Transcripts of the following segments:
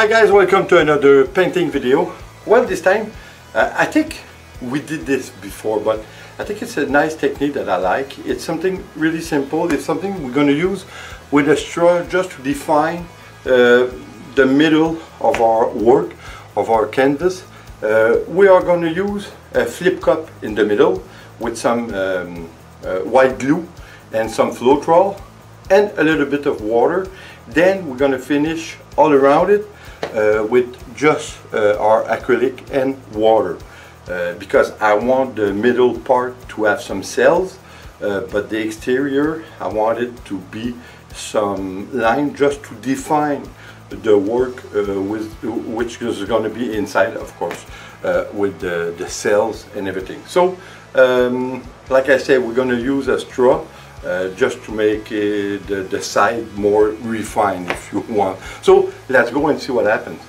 Hi guys, welcome to another painting video. Well, this time I think we did this before, but I think it's a nice technique that I like. It's something really simple. It's something we're going to use with a straw just to define the middle of our work, of our canvas. We are going to use a flip cup in the middle with some white glue and some Floetrol and a little bit of water. Then we're going to finish all around it with just our acrylic and water, because I want the middle part to have some cells, but the exterior I want it to be some line just to define the work which is going to be inside, of course, with the cells and everything. So like I said, we're going to use a straw just to make the side more refined, if you want. So let's go and see what happens.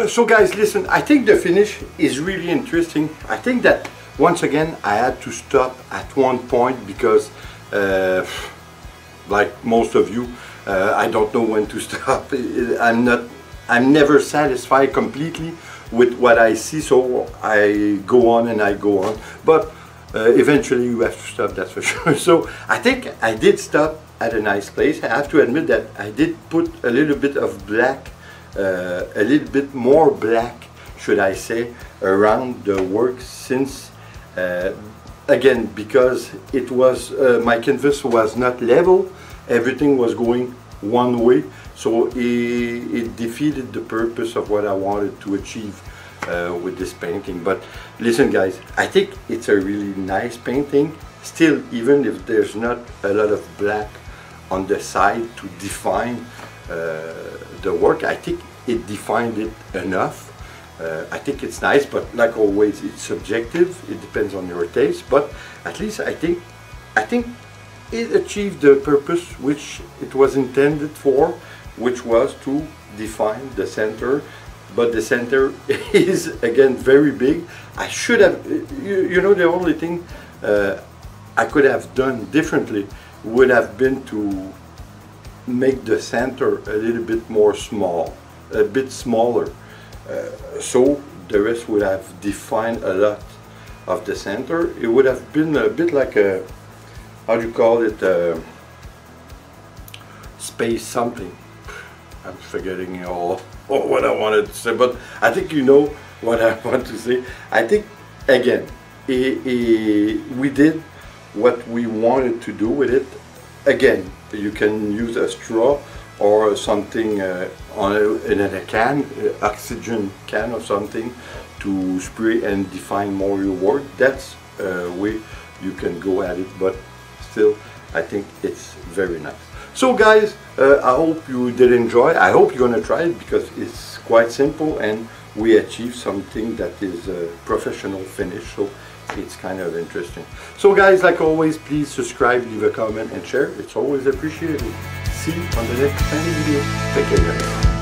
So guys, listen, I think the finish is really interesting. I think that once again I had to stop at one point because like most of you, I don't know when to stop. I'm never satisfied completely with what I see, so I go on and I go on, but eventually you have to stop, that's for sure. So I think I did stop at a nice place. I have to admit that I did put a little bit of black, a little bit more black, should I say, around the work, since again, because it was my canvas was not level, everything was going one way, so it defeated the purpose of what I wanted to achieve with this painting. But listen guys, I think it's a really nice painting still, even if there's not a lot of black on the side to define the work. I think it defined it enough. I think it's nice, but like always, it's subjective. It depends on your taste, but at least I think it achieved the purpose which it was intended for, which was to define the center. But the center is again very big. I should have, you know, the only thing I could have done differently would have been to make the center a little bit more small, a bit smaller. So the rest would have defined a lot of the center. It would have been a bit like a, how do you call it, space something. I'm forgetting all what I wanted to say, but I think you know what I want to say. I think again, we did what we wanted to do with it. Again, you can use a straw or something in a can, oxygen can or something, to spray and define more your work. That's a way you can go at it, but still I think it's very nice. So guys, I hope you did enjoy. I hope you're gonna try it, because it's quite simple and we achieved something that is a professional finish, so it's kind of interesting. So guys, like always, please subscribe, leave a comment and share. It's always appreciated. See you on the next video. Take care guys.